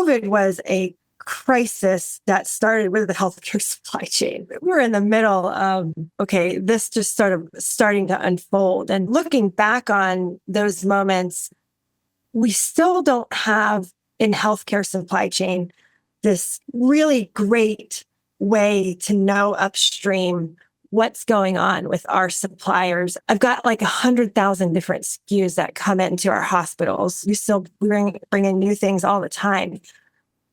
COVID was a crisis that started with the healthcare supply chain. We were in the middle of, okay, this just sort of starting to unfold. And looking back on those moments, we still don't have in healthcare supply chain this really great way to know upstream what's going on with our suppliers. I've got like 100,000 different SKUs that come into our hospitals. We still bring in new things all the time.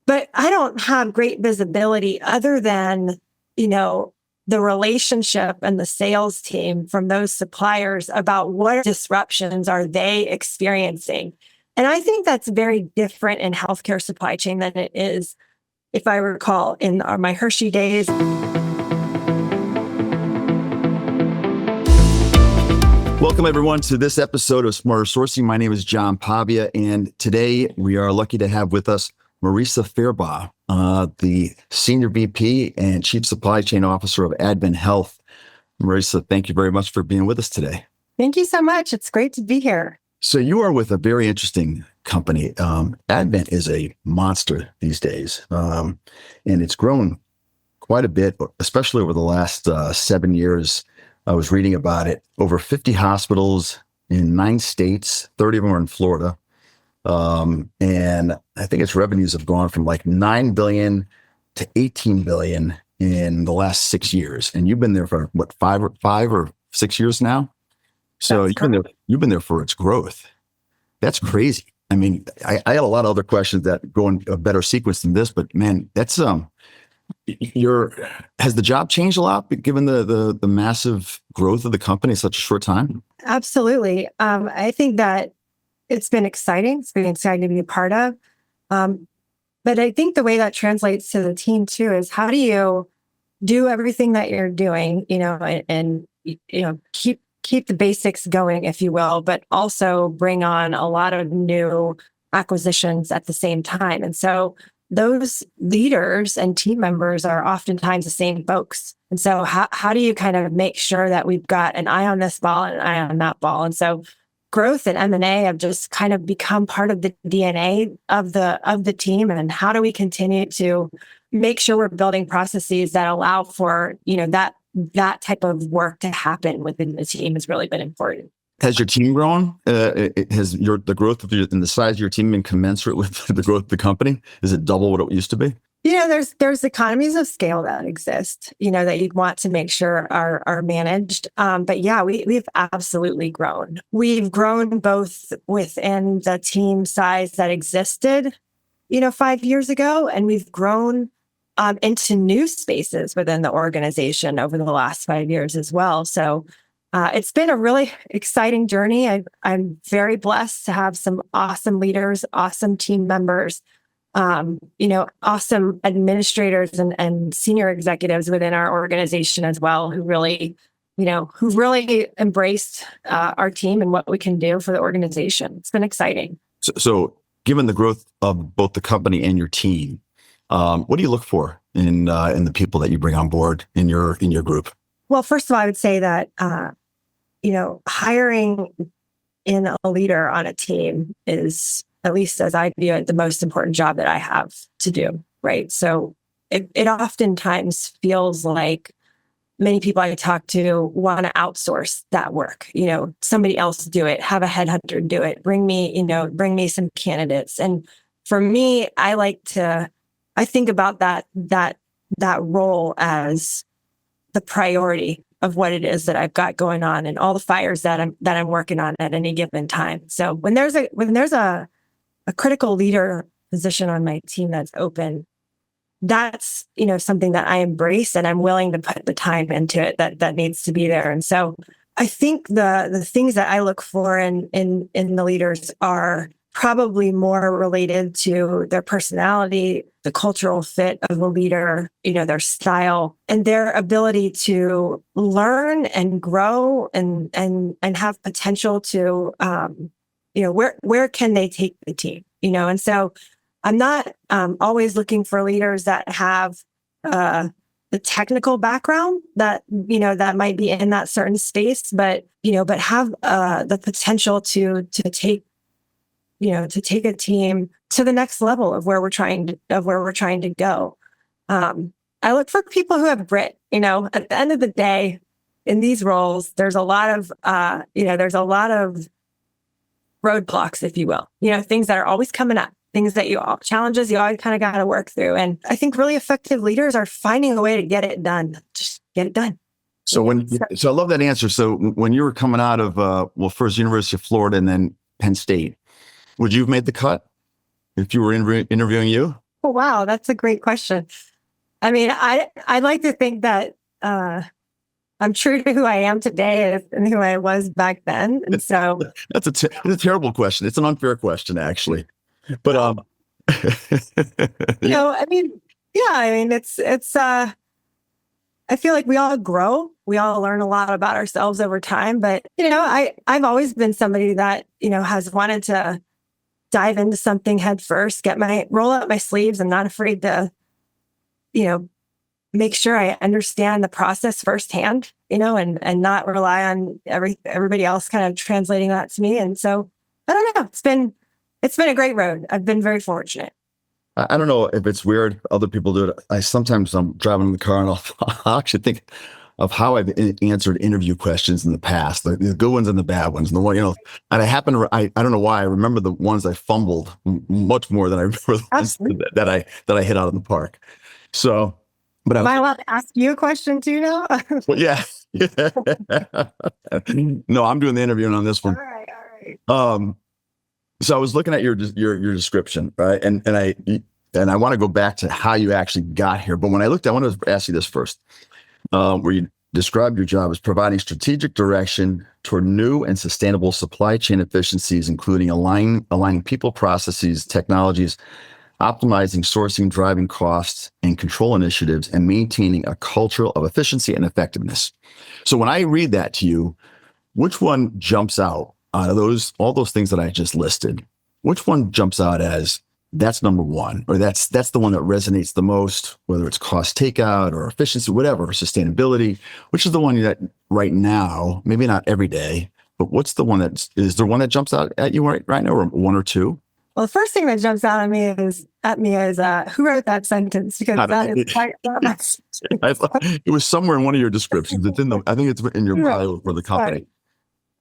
But I don't have great visibility other than, the relationship and the sales team from those suppliers about what disruptions are they experiencing. And I think that's very different in healthcare supply chain than it is, if I recall, in my Hershey days. Welcome, everyone, to this episode of Smarter Sourcing. My name is John Pavia, and today we are lucky to have with us Marisa Farabaugh, the Senior VP and Chief Supply Chain Officer of AdventHealth. Marisa, thank you very much for being with us today. Thank you so much. It's great to be here. So you are with a very interesting company. Advent is a monster these days, and it's grown quite a bit, especially over the last 7 years. I was reading about it. Over 50 hospitals in 9 states, 30 of them are in Florida. And I think its revenues have gone from like 9 billion to 18 billion in the last 6 years. And you've been there for what, five or 6 years now? So you've been there for its growth. That's crazy. I mean, I had a lot of other questions that go in a better sequence than this, but man, that's has the job changed a lot given the massive growth of the company in such a short time? Absolutely. I think that it's been exciting. It's been exciting to be a part of. But I think the way that translates to the team too is how do you do everything that you're doing, and keep the basics going, if you will, but also bring on a lot of new acquisitions at the same time. And so those leaders and team members are oftentimes the same folks. And so how do you kind of make sure that we've got an eye on this ball and an eye on that ball? And so growth and M&A have just kind of become part of the DNA of the team. And how do we continue to make sure we're building processes that allow for, that type of work to happen within the team has really been important. Has your team grown? Has the growth of and the size of your team been commensurate with the growth of the company? Is it double what it used to be? There's economies of scale that exist, that you'd want to make sure are managed. But yeah, we've absolutely grown. We've grown both within the team size that existed, 5 years ago, and we've grown into new spaces within the organization over the last 5 years as well. So it's been a really exciting journey. I'm very blessed to have some awesome leaders, awesome team members, awesome administrators and senior executives within our organization as well, who really embraced our team and what we can do for the organization. It's been exciting. So given the growth of both the company and your team, what do you look for in the people that you bring on board in your group? Well, first of all, I would say that hiring in a leader on a team is, at least as I view it, the most important job that I have to do, right? So it oftentimes feels like many people I talk to want to outsource that work. Somebody else do it, have a headhunter do it, bring me some candidates. And for me, I think about that role as the priority of what it is that I've got going on and all the fires that I'm working on at any given time. So when there's a critical leader position on my team that's open, that's, something that I embrace and I'm willing to put the time into it that needs to be there. And so I think the things that I look for in the leaders are probably more related to their personality, the cultural fit of a leader, their style, and their ability to learn and grow and have potential to, where can they take the team, And so I'm not always looking for leaders that have the technical background that might be in that certain space, but have the potential to take a team to the next level of where we're trying to go. I look for people who have grit. At the end of the day, in these roles, there's a lot of roadblocks, if you will. Things that are always coming up, challenges you always kind of got to work through. And I think really effective leaders are finding a way to get it done. Just get it done. So I love that answer. So when you were coming out of, first University of Florida and then Penn State, would you have made the cut if you were interviewing you? Oh, wow. That's a great question. I mean, I'd like to think that I'm true to who I am today and who I was back then. And so it's a terrible question. It's an unfair question, actually. But, it's, I feel like we all grow. We all learn a lot about ourselves over time. But, I've always been somebody that, has wanted to dive into something head first, roll up my sleeves. I'm not afraid to, make sure I understand the process firsthand, and not rely on everybody else kind of translating that to me. And so I don't know. It's been a great road. I've been very fortunate. I don't know if it's weird. Other people do it. Sometimes I'm driving in the car and I'll actually think of how I've answered interview questions in the past, the good ones and the bad ones. And the one, and I don't know why I remember the ones I fumbled much more than I remember the ones that I hit out in the park. So, but am I allowed to ask you a question too now? Well, yeah. No, I'm doing the interviewing on this one. All right. So I was looking at your description, right? And I want to go back to how you actually got here. But when I wanted to ask you this first, where you described your job as providing strategic direction toward new and sustainable supply chain efficiencies, including aligning people, processes, technologies, optimizing sourcing, driving costs and control initiatives, and maintaining a culture of efficiency and effectiveness. So when I read that to you, which one jumps out of all those things that I just listed? Which one jumps out as that's number one, or that's the one that resonates the most, whether it's cost takeout or efficiency, whatever, sustainability? Which is the one that right now, maybe not every day, but what's the one is there one that jumps out at you right now, or one or two? Well, the first thing that jumps out at me is who wrote that sentence, because that is quite much. I thought it was somewhere in one of your descriptions. I think it's in your bio for the company. Right.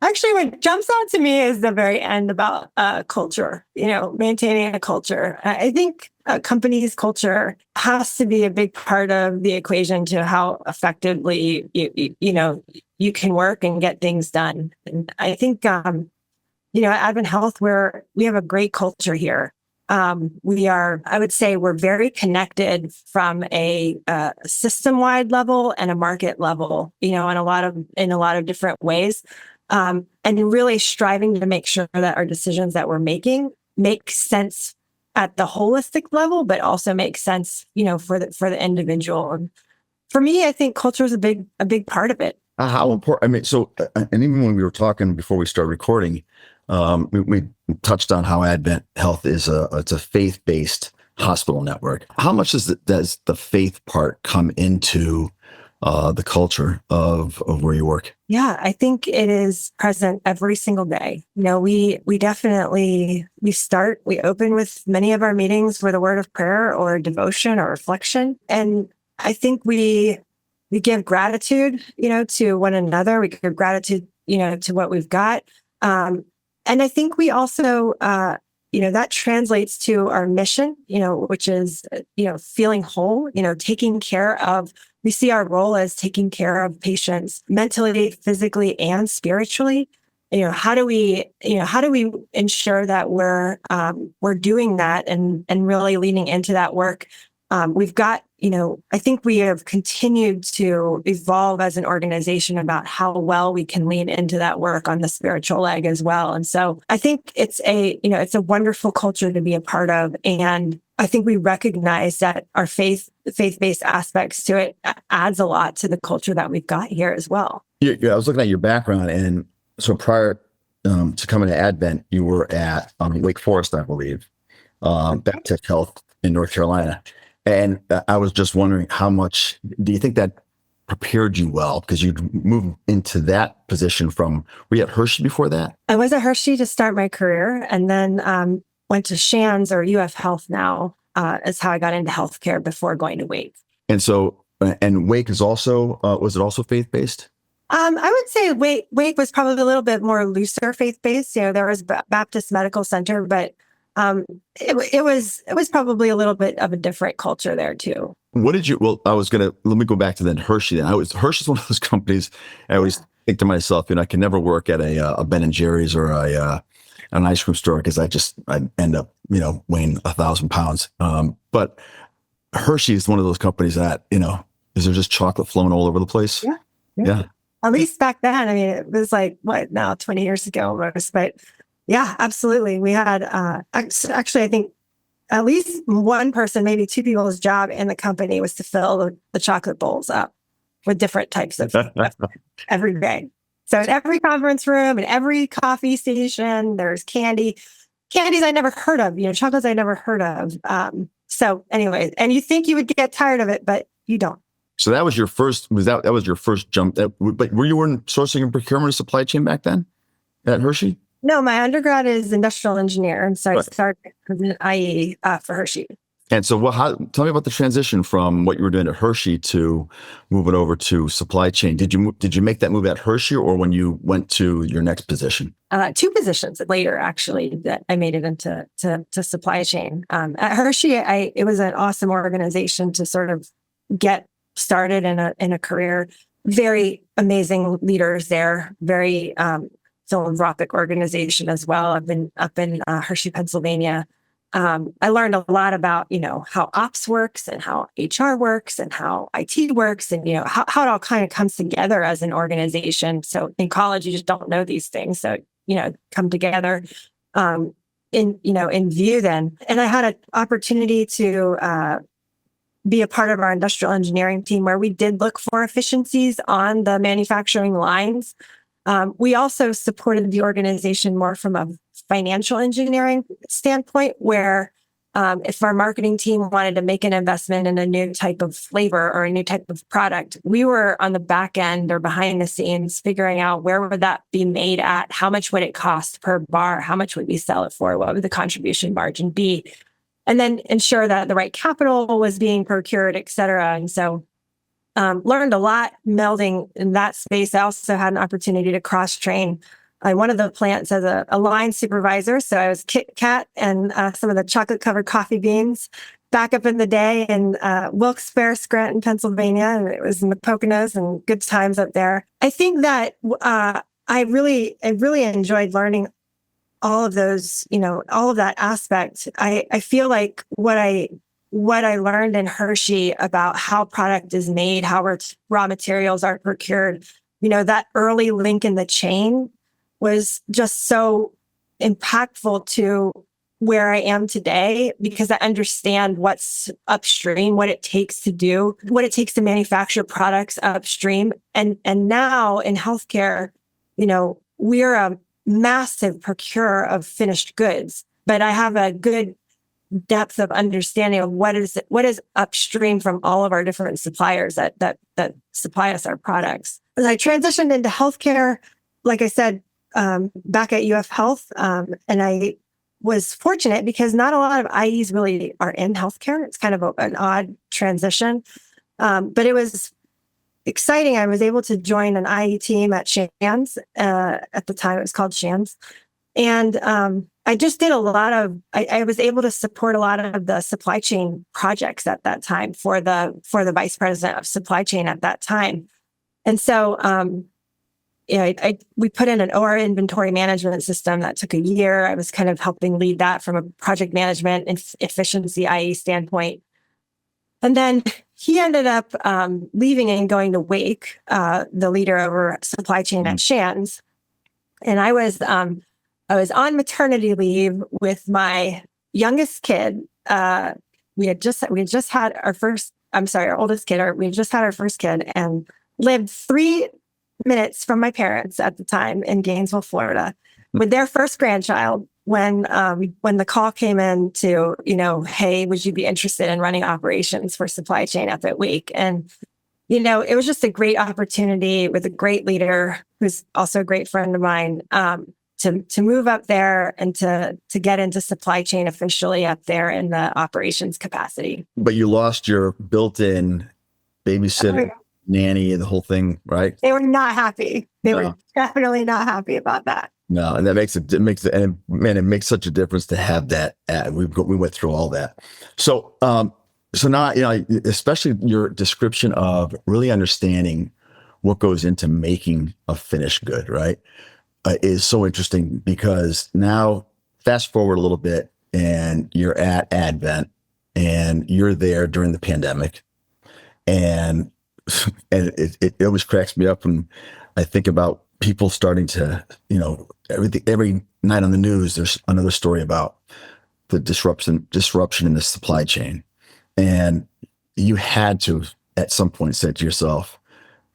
Actually, what jumps out to me is the very end about culture, maintaining a culture. I think a company's culture has to be a big part of the equation to how effectively you can work and get things done. And I think, at AdventHealth, we have a great culture here. I would say we're very connected from a system-wide level and a market level, in a lot of different ways. And really striving to make sure that our decisions that we're making make sense at the holistic level, but also make sense, for the individual. And for me, I think culture is a big part of it. How important? I mean, and even when we were talking before we started recording, we touched on how AdventHealth is it's a faith-based hospital network. How much does the faith part come into the culture of where you work? Yeah, I think it is present every single day. We definitely, we open with many of our meetings with a word of prayer or devotion or reflection. And I think we give gratitude, to one another. We give gratitude, to what we've got. And I think we also, that translates to our mission, which is, feeling whole, taking care of. We see our role as taking care of patients mentally, physically, and spiritually. How do we ensure that we're doing that and really leaning into that work? We've got, I think we have continued to evolve as an organization about how well we can lean into that work on the spiritual leg as well. And so I think it's a wonderful culture to be a part of. And I think we recognize that our faith-based aspects to it adds a lot to the culture that we've got here as well. Yeah, I was looking at your background, and so prior to coming to Advent, you were at Wake Forest, I believe, AdventHealth in North Carolina. And I was just wondering, how much do you think that prepared you well? Because you moved into that position were you at Hershey before that? I was at Hershey to start my career. And then went to Shands or UF Health now, is how I got into healthcare before going to Wake. And so, and Wake is also, was it also faith-based? I would say Wake was probably a little bit more looser faith-based. There was Baptist Medical Center, but it was probably a little bit of a different culture there too. Well, let me go back to then Hershey. Hershey's one of those companies. I always think to myself, I can never work at a Ben and Jerry's or an ice cream store because I end up, weighing 1,000 pounds. But Hershey is one of those companies that, is there just chocolate flowing all over the place? Yeah. At least back then, it was like, 20 years ago almost. But yeah, absolutely. We had, actually, I think at least one person, maybe two people's job in the company was to fill the chocolate bowls up with different types of stuff every day. So in every conference room, in every coffee station, there's candies I never heard of, chocolates I never heard of. So anyway, and you think you would get tired of it, but you don't. So that was your first, that was your first jump. But were you in sourcing and procurement or supply chain back then at Hershey? No, my undergrad is industrial engineer. And so I started as an IE for Hershey. And so tell me about the transition from what you were doing at Hershey to moving over to supply chain. Did you make that move at Hershey or when you went to your next position? Two positions later, actually, that I made it into supply chain. At Hershey, it was an awesome organization to sort of get started in a career. Very amazing leaders there. Very philanthropic organization as well. I've been up in Hershey, Pennsylvania. I learned a lot about, how ops works and how HR works and how IT works and, how it all kind of comes together as an organization. So in college, you just don't know these things. So, come together in view then. And I had an opportunity to be a part of our industrial engineering team where we did look for efficiencies on the manufacturing lines. We also supported the organization more from a financial engineering standpoint, where if our marketing team wanted to make an investment in a new type of flavor or a new type of product, we were on the back end or behind the scenes figuring out where would that be made at, how much would it cost per bar, how much would we sell it for, what would the contribution margin be, and then ensure that the right capital was being procured, et cetera. And so learned a lot melding in that space. I also had an opportunity to cross-train one of the plants as a line supervisor. So I was Kit Kat and some of the chocolate-covered coffee beans back up in the day in Wilkes-Barre, Scranton, Pennsylvania. And it was in the Poconos and good times up there. I think that I really enjoyed learning all of those, all of that aspect. I feel like what I learned in Hershey about how product is made, how raw materials are procured, that early link in the chain was just so impactful to where I am today, because I understand what's upstream, what it takes to manufacture products upstream. And now in healthcare, we're a massive procurer of finished goods, but I have a good depth of understanding of what is upstream from all of our different suppliers that supply us our products. As I transitioned into healthcare, like I said, back at UF Health, and I was fortunate because not a lot of IEs really are in healthcare. It's kind of an odd transition, but it was exciting. I was able to join an IE team at Shands. At the time, it was called Shands, and I just did I was able to support a lot of the supply chain projects at that time for the vice president of supply chain at that time. And so, we put in an OR inventory management system that took a year. I was kind of helping lead that from a project management and efficiency IE standpoint. And then he ended up leaving and going to Wake, the leader over supply chain at Shands. And I was on maternity leave with my youngest kid. We had just had our oldest kid. We had just had our first kid and lived 3 minutes from my parents at the time in Gainesville, Florida, with their first grandchild. When the call came in to, hey, would you be interested in running operations for supply chain up at Wake? And it was just a great opportunity with a great leader who's also a great friend of mine. to move up there and to get into supply chain officially up there in the operations capacity. But you lost your built-in babysitter, nanny, and the whole thing, right? They were not happy. They were definitely not happy about that. No, and that makes it and man, it makes such a difference to have that. We went through all that. So, so now, especially your description of really understanding what goes into making a finished good, right, is so interesting, because now fast forward a little bit and you're at Advent and you're there during the pandemic, and it always cracks me up when I think about people starting to, every night on the news, there's another story about the disruption in the supply chain. And you had to, at some point, say to yourself,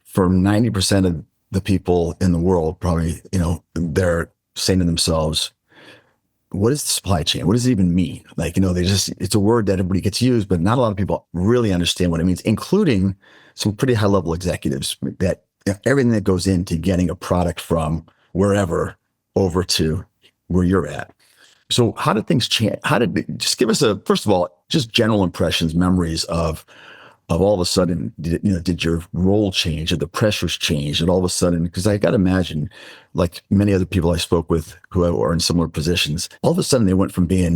for 90% of the people in the world, probably, they're saying to themselves, what is the supply chain? What does it even mean? It's a word that everybody gets used, but not a lot of people really understand what it means, including some pretty high level executives, that everything that goes into getting a product from wherever over to where you're at. So how did things change? Just give us first of all, just general impressions, memories of all of a sudden, did your role change, or the pressures change, and all of a sudden, because I got to imagine, like many other people I spoke with who are in similar positions, all of a sudden they went from being,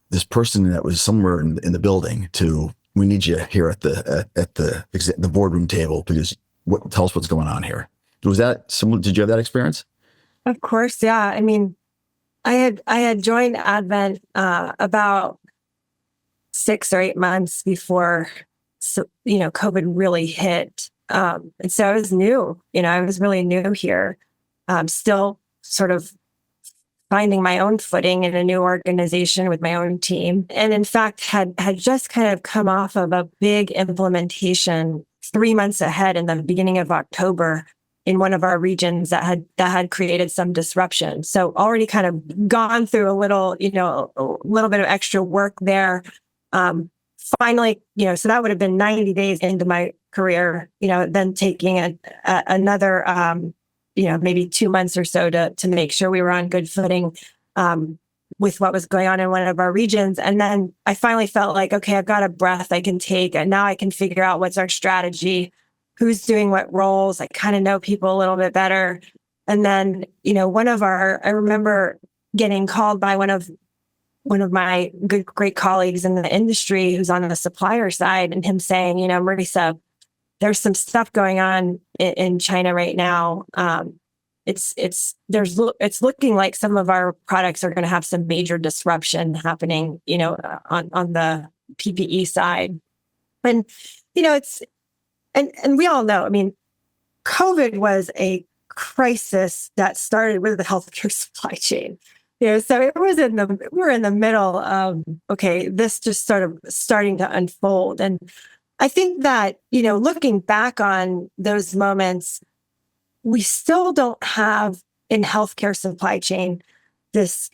this person that was somewhere in the building to, we need you here at the boardroom table, because tell us what's going on here. Was that similar? Did you have that experience? Of course, yeah. I mean, I had joined Advent about 6 or 8 months before, COVID really hit. And so I was new, I was really new here, still sort of finding my own footing in a new organization with my own team. And in fact, had just kind of come off of a big implementation 3 months ahead in the beginning of October in one of our regions that had created some disruption. So already kind of gone through a little bit of extra work there. Finally, so that would have been 90 days into my career, then taking another, maybe 2 months or so to make sure we were on good footing with what was going on in one of our regions. And then I finally felt like, okay, I've got a breath I can take, and now I can figure out what's our strategy, who's doing what roles. I kind of know people a little bit better. And then, I remember getting called by one of my great colleagues in the industry who's on the supplier side, and him saying, Marisa, there's some stuff going on in China right now. It's looking like some of our products are going to have some major disruption happening, on the PPE side. And, and we all know, I mean, COVID was a crisis that started with the healthcare supply chain. So it was we're in the middle of, okay, this just sort of starting to unfold. And I think that, looking back on those moments, we still don't have in healthcare supply chain this,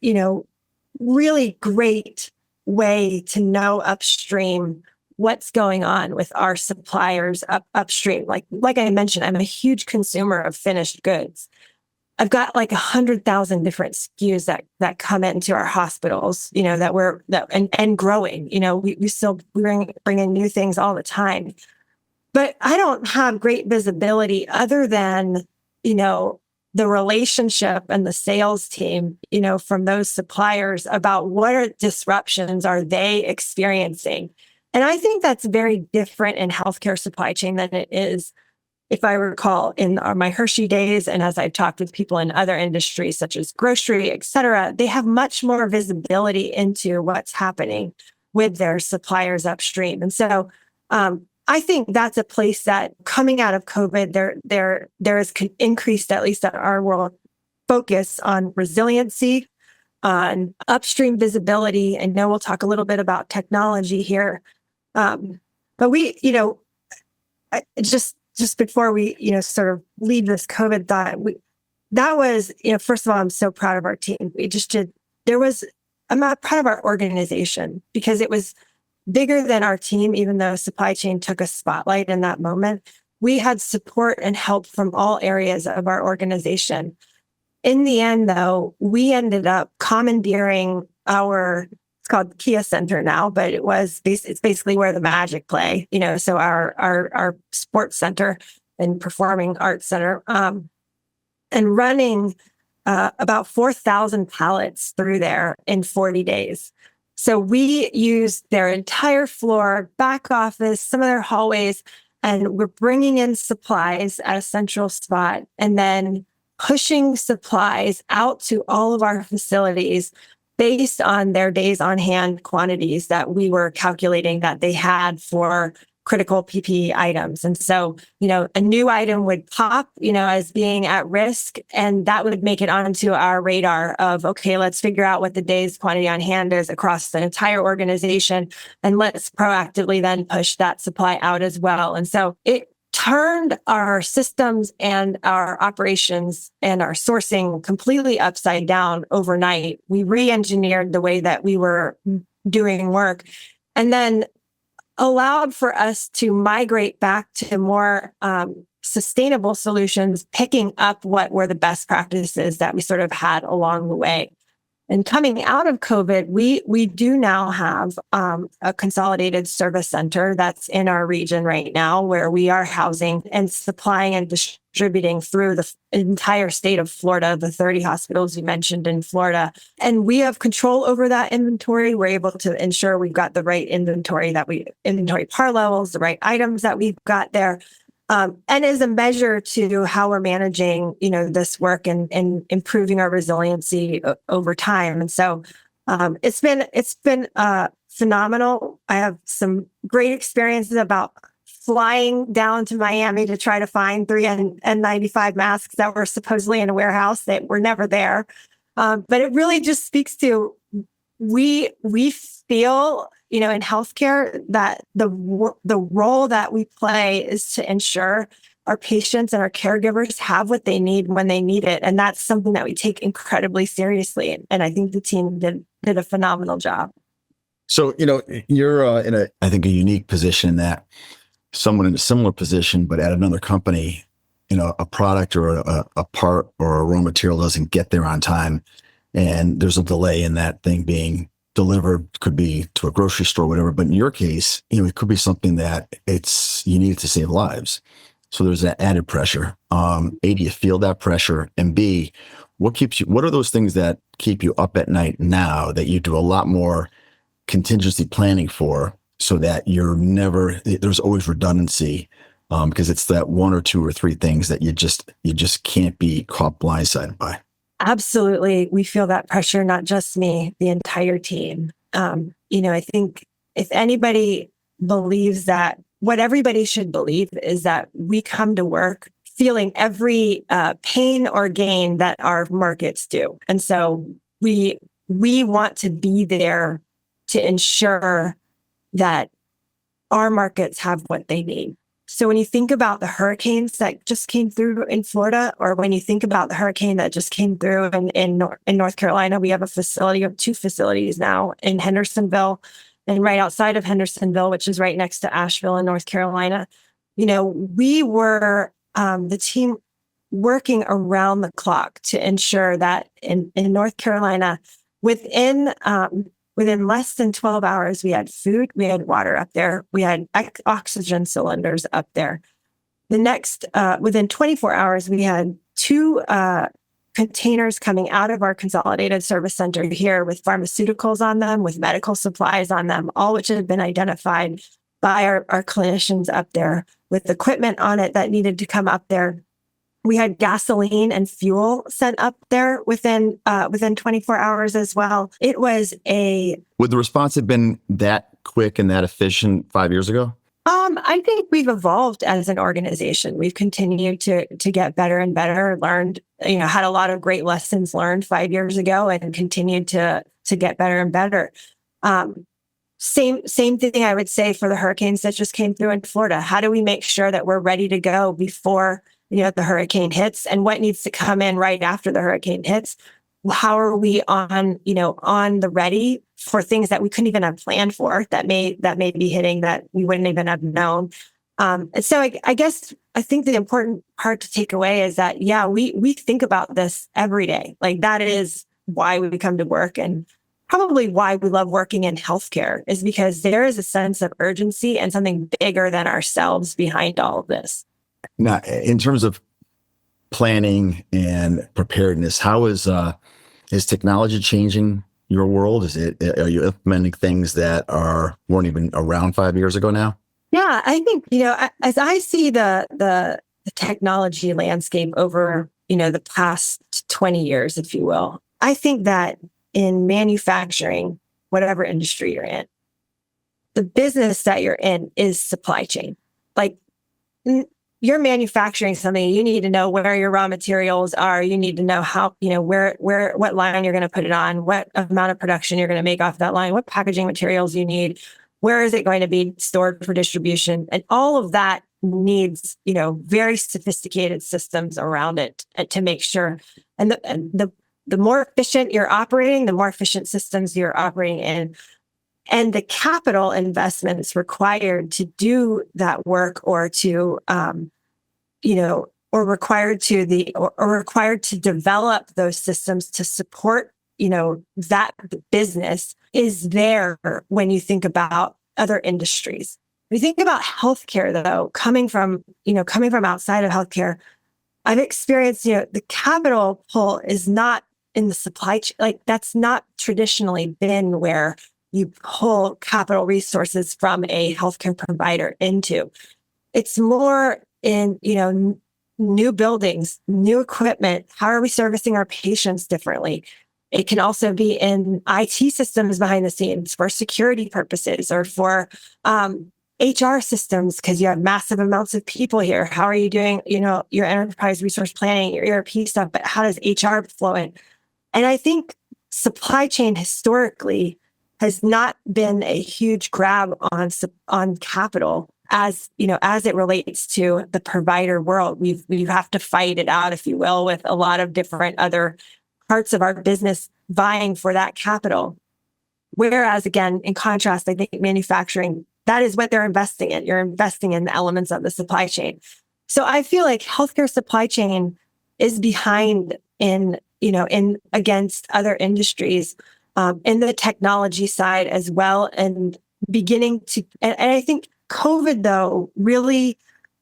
really great way to know upstream what's going on with our suppliers upstream. Like I mentioned, I'm a huge consumer of finished goods. I've got like 100,000 different SKUs that come into our hospitals, and growing. We still bring in new things all the time, but I don't have great visibility other than the relationship and the sales team, from those suppliers about what disruptions are they experiencing. And I think that's very different in healthcare supply chain than it is, if I recall, in my Hershey days, and as I've talked with people in other industries such as grocery, et cetera, they have much more visibility into what's happening with their suppliers upstream. And so I think that's a place that, coming out of COVID, there is increased, at least at our world, focus on resiliency, on upstream visibility. I know we'll talk a little bit about technology here. But we, just before we, sort of leave this COVID thought, that was, first of all, I'm so proud of our team. I'm not proud of our organization, because it was bigger than our team, even though supply chain took a spotlight in that moment. We had support and help from all areas of our organization. In the end, though, we ended up commandeering it's called Kia Center now, but it's basically where the Magic play, so our sports center and performing arts center, and running about 4,000 pallets through there in 40 days. So we used their entire floor, back office, some of their hallways, and we're bringing in supplies at a central spot and then pushing supplies out to all of our facilities based on their days on hand quantities that we were calculating that they had for critical PPE items. And so, a new item would pop, as being at risk, and that would make it onto our radar of, okay, let's figure out what the day's quantity on hand is across the entire organization. And let's proactively then push that supply out as well. And so it turned our systems and our operations and our sourcing completely upside down overnight. We re-engineered the way that we were doing work, and then allowed for us to migrate back to more sustainable solutions, picking up what were the best practices that we sort of had along the way. And coming out of COVID, we do now have a consolidated service center that's in our region right now, where we are housing and supplying and distributing through the entire state of Florida, the 30 hospitals you mentioned in Florida. And we have control over that inventory. We're able to ensure we've got the right inventory par levels, the right items that we've got there. And as a measure to how we're managing, this work and improving our resiliency over time. And so it's been phenomenal. I have some great experiences about flying down to Miami to try to find 3 N95 masks that were supposedly in a warehouse that were never there. But it really just speaks to we feel, in healthcare, that the role that we play is to ensure our patients and our caregivers have what they need when they need it. And that's something that we take incredibly seriously. And I think the team did a phenomenal job. So, you're in I think, a unique position in that someone in a similar position, but at another company, a product or a part or a raw material doesn't get there on time, and there's a delay in that thing being delivered. Could be to a grocery store, whatever. But in your case, it could be something that you need to save lives. So there's that added pressure. A, do you feel that pressure? And B, what are those things that keep you up at night now that you do a lot more contingency planning for, so that there's always redundancy, because it's that one or two or three things that you just can't be caught blindsided by. Absolutely. We feel that pressure, not just me, the entire team. I think if anybody believes that, what everybody should believe is that we come to work feeling every pain or gain that our markets do. And so we want to be there to ensure that our markets have what they need. So when you think about the hurricanes that just came through in Florida, or when you think about the hurricane that just came through in North Carolina, we have two facilities now in Hendersonville and right outside of Hendersonville, which is right next to Asheville in North Carolina. We were the team working around the clock to ensure that in North Carolina, within less than 12 hours, we had food, we had water up there, we had oxygen cylinders up there. Within 24 hours, we had 2 containers coming out of our consolidated service center here with pharmaceuticals on them, with medical supplies on them, all which had been identified by our clinicians up there, with equipment on it that needed to come up there. We had gasoline and fuel sent up there within 24 hours as well. It was Would the response have been that quick and that efficient 5 years ago? I think we've evolved as an organization. We've continued to get better and better, learned, had a lot of great lessons learned 5 years ago and continued to get better and better. Same thing I would say for the hurricanes that just came through in Florida. How do we make sure that we're ready to go before the hurricane hits, and what needs to come in right after the hurricane hits? How are we on the ready for things that we couldn't even have planned for, that may be hitting that we wouldn't even have known? And so I guess I think the important part to take away is that, yeah, we think about this every day. Like that is why we come to work, and probably why we love working in healthcare, is because there is a sense of urgency and something bigger than ourselves behind all of this. Now, in terms of planning and preparedness, how is technology changing your world? Are you implementing things that weren't even around 5 years ago now? Yeah, I think, as I see the technology landscape over, the past 20 years, if you will, I think that in manufacturing, whatever industry you're in, the business that you're in is supply chain. Like you're manufacturing something, you need to know where your raw materials are. You need to know how, what line you're going to put it on, what amount of production you're going to make off that line, what packaging materials you need, where is it going to be stored for distribution? And all of that needs, very sophisticated systems around it to make sure. And the more efficient you're operating, the more efficient systems you're operating in. And the capital investments required to do that work, or to, or required to develop those systems to support, that business, is there when you think about other industries. When you think about healthcare, though, coming from outside of healthcare, I've experienced, the capital pull is not in the supply chain. Like that's not traditionally been where you pull capital resources from a healthcare provider into. It's more in, new buildings, new equipment. How are we servicing our patients differently? It can also be in IT systems behind the scenes for security purposes, or for HR systems, because you have massive amounts of people here. How are you doing, your enterprise resource planning, your ERP stuff, but how does HR flow in? And I think supply chain historically has not been a huge grab on capital as it relates to the provider world. We have to fight it out, if you will, with a lot of different other parts of our business vying for that capital. Whereas, again, in contrast, I think manufacturing, that is what they're investing in. You're investing in the elements of the supply chain. So I feel like healthcare supply chain is behind in against other industries, in the technology side as well. And I think COVID, though, really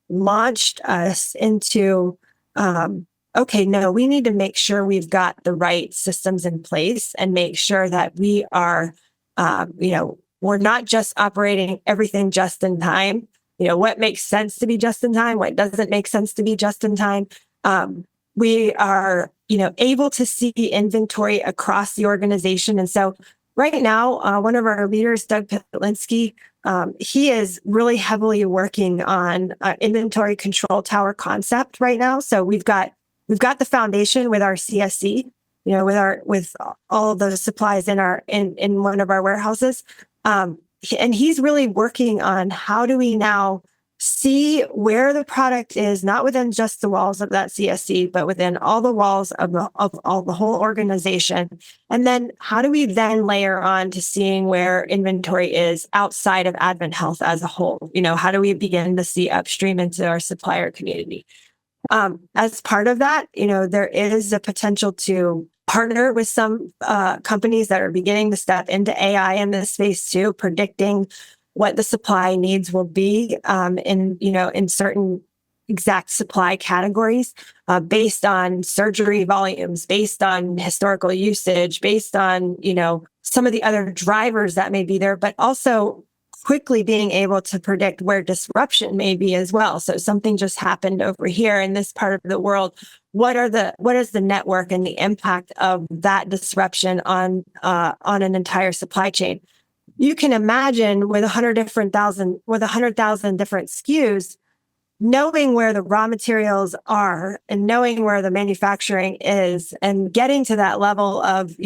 launched us into, okay, no, we need to make sure we've got the right systems in place, and make sure that we are, we're not just operating everything just in time. What makes sense to be just in time, what doesn't make sense to be just in time. We are, able to see inventory across the organization. And so right now, one of our leaders, Doug Petlinski, he is really heavily working on inventory control tower concept right now. So we've got the foundation with our CSC, with all of those supplies in one of our warehouses. And he's really working on how do we now see where the product is, not within just the walls of that CSC, but within all the walls of all the whole organization. And then how do we then layer on to seeing where inventory is outside of AdventHealth as a whole? How do we begin to see upstream into our supplier community? As part of that, there is a potential to partner with some companies that are beginning to step into AI in this space too, predicting what the supply needs will be in certain exact supply categories, based on surgery volumes, based on historical usage, based on some of the other drivers that may be there, but also quickly being able to predict where disruption may be as well. So something just happened over here in this part of the world. What is the network and the impact of that disruption on an entire supply chain? You can imagine with 100,000 different SKUs, knowing where the raw materials are and knowing where the manufacturing is, and getting to that level of,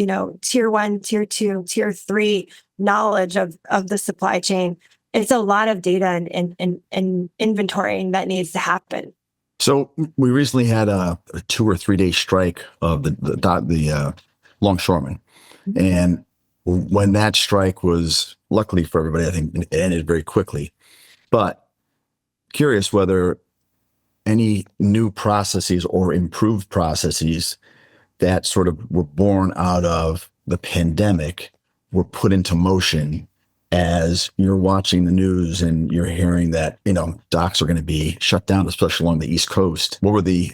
tier 1, tier 2, tier 3 knowledge of the supply chain. It's a lot of data and inventorying that needs to happen. So we recently had a 2 or 3 day strike of the longshoremen. Mm-hmm. And when that strike was, luckily for everybody, I think it ended very quickly. But curious whether any new processes or improved processes that sort of were born out of the pandemic were put into motion as you're watching the news and you're hearing that, docks are going to be shut down, especially along the East Coast? What were the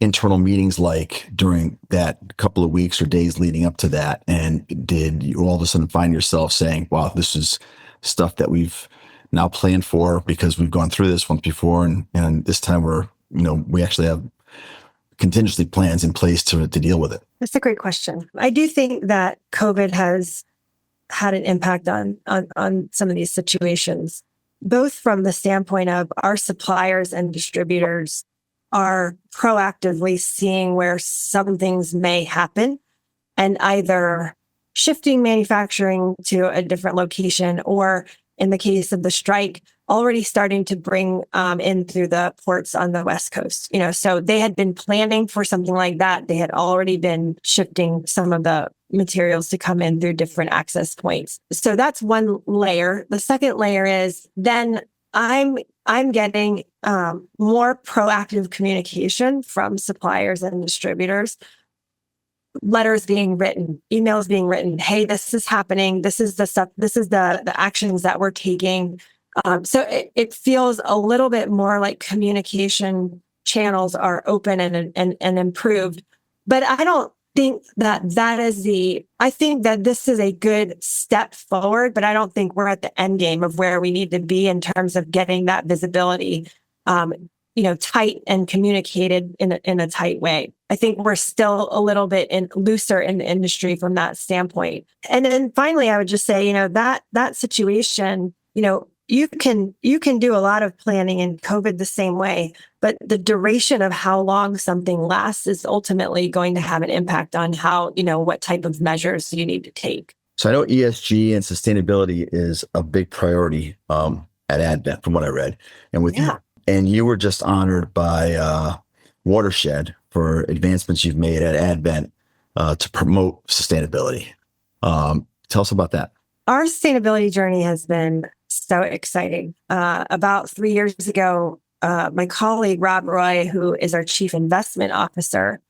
internal meetings like during that couple of weeks or days leading up to that? And did you all of a sudden find yourself saying, wow, this is stuff that we've now planned for because we've gone through this once before, and this time we actually have contingency plans in place to deal with it? That's a great question. I do think that COVID has had an impact on some of these situations, both from the standpoint of our suppliers and distributors are proactively seeing where some things may happen and either shifting manufacturing to a different location, or in the case of the strike, already starting to bring in through the ports on the West Coast. So they had been planning for something like that. They had already been shifting some of the materials to come in through different access points. So that's one layer. The second layer is then I'm getting more proactive communication from suppliers and distributors. Letters being written, emails being written. Hey, this is happening. This is the stuff. This is the actions that we're taking. So it feels a little bit more like communication channels are open and improved. But I don't think that is I think that this is a good step forward, but I don't think we're at the end game of where we need to be in terms of getting that visibility, tight and communicated in a tight way. I think we're still a little bit looser in the industry from that standpoint. And then finally, I would just say, that situation, you can do a lot of planning in COVID the same way, but the duration of how long something lasts is ultimately going to have an impact on how, what type of measures you need to take. So I know ESG and sustainability is a big priority at Advent, from what I read. And with you, and you were just honored by Watershed for advancements you've made at Advent to promote sustainability. Tell us about that. Our sustainability journey has been so exciting. About 3 years ago, my colleague, Rob Roy, who is our chief investment officer,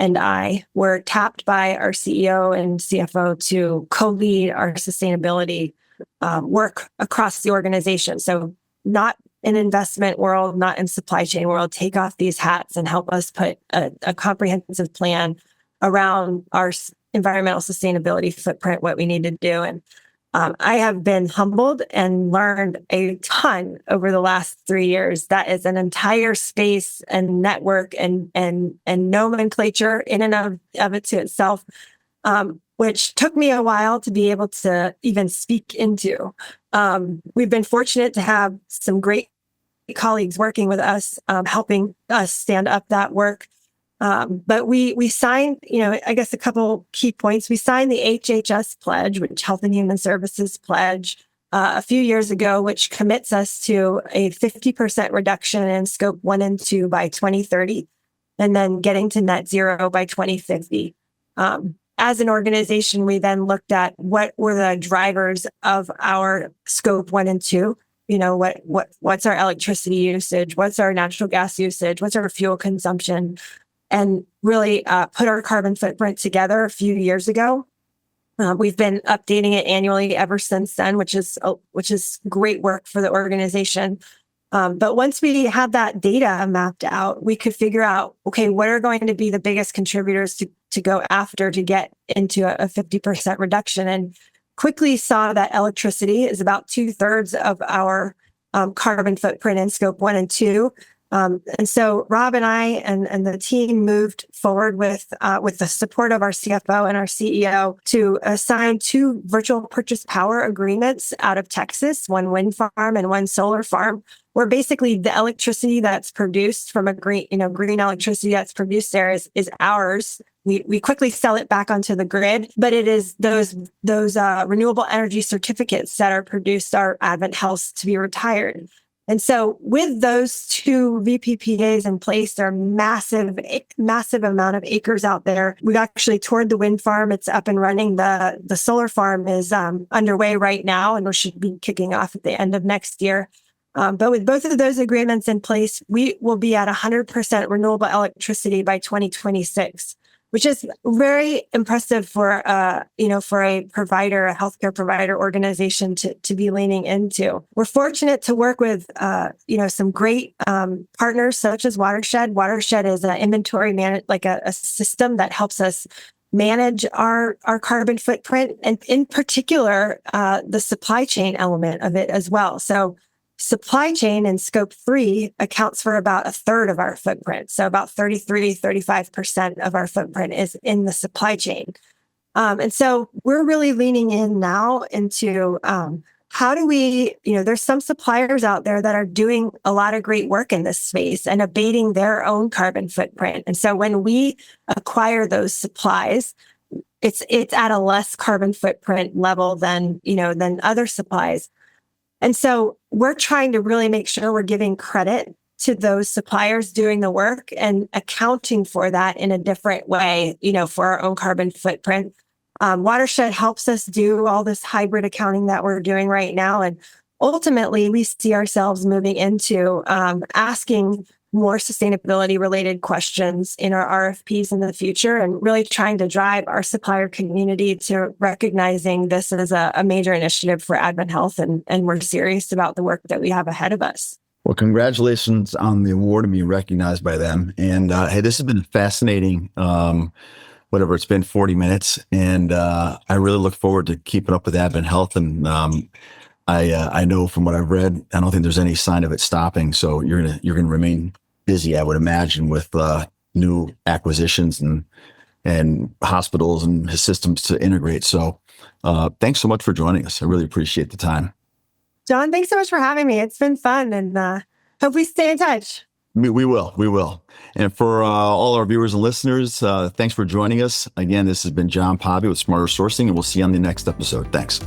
and I were tapped by our CEO and CFO to co-lead our sustainability work across the organization. So not in investment world, not in supply chain world, take off these hats and help us put a comprehensive plan around our environmental sustainability footprint, what we need to do. And I have been humbled and learned a ton over the last 3 years. That is an entire space and network and nomenclature in and of it to itself, which took me a while to be able to even speak into. We've been fortunate to have some great colleagues working with us, helping us stand up that work. But we signed, I guess a couple key points. We signed the HHS pledge, which Health and Human Services pledge, a few years ago, which commits us to a 50% reduction in scope 1 and 2 by 2030, and then getting to net zero by 2050. As an organization, we then looked at what were the drivers of our scope 1 and 2. What's our electricity usage? What's our natural gas usage? What's our fuel consumption? And really put our carbon footprint together a few years ago. We've been updating it annually ever since then, which is great work for the organization. But once we had that data mapped out, we could figure out, okay, what are going to be the biggest contributors to go after to get into a 50% reduction, and quickly saw that electricity is about 2/3 of our carbon footprint in scope 1 and 2. And so Rob and I and the team moved forward with the support of our CFO and our CEO to assign 2 virtual purchase power agreements out of Texas, one wind farm and one solar farm, where basically the electricity that's produced from a green electricity that's produced there is ours. We quickly sell it back onto the grid, but it is those renewable energy certificates that are produced are AdventHealth's to be retired. And so with those 2 VPPAs in place, there are massive amount of acres out there. We've actually toured the wind farm. It's up and running. The solar farm is underway right now, and we should be kicking off at the end of next year. But with both of those agreements in place, we will be at 100% renewable electricity by 2026, which is very impressive for for a provider, a healthcare provider organization to be leaning into. We're fortunate to work with some great partners such as Watershed. Watershed is an inventory a system that helps us manage our carbon footprint, and in particular the supply chain element of it as well. So supply chain in scope 3 accounts for about a third of our footprint. So about 35% of our footprint is in the supply chain. And so we're really leaning in now into how do we, there's some suppliers out there that are doing a lot of great work in this space and abating their own carbon footprint. And so when we acquire those supplies, it's at a less carbon footprint level than other supplies. And so we're trying to really make sure we're giving credit to those suppliers doing the work and accounting for that in a different way, for our own carbon footprint. Watershed helps us do all this hybrid accounting that we're doing right now. And ultimately, we see ourselves moving into asking more sustainability related questions in our RFPs in the future, and really trying to drive our supplier community to recognizing this as a major initiative for AdventHealth, and we're serious about the work that we have ahead of us. Well, congratulations on the award and being recognized by them. And hey, this has been fascinating. Whatever it's been, 40 minutes, and I really look forward to keeping up with AdventHealth. And I know from what I've read, I don't think there's any sign of it stopping. So you're gonna remain busy, I would imagine, with new acquisitions and hospitals and systems to integrate. So thanks so much for joining us. I really appreciate the time. John, thanks so much for having me. It's been fun, and hope we stay in touch. We will. And for all our viewers and listeners, thanks for joining us. Again, this has been John Pobby with Smarter Sourcing, and we'll see you on the next episode. Thanks.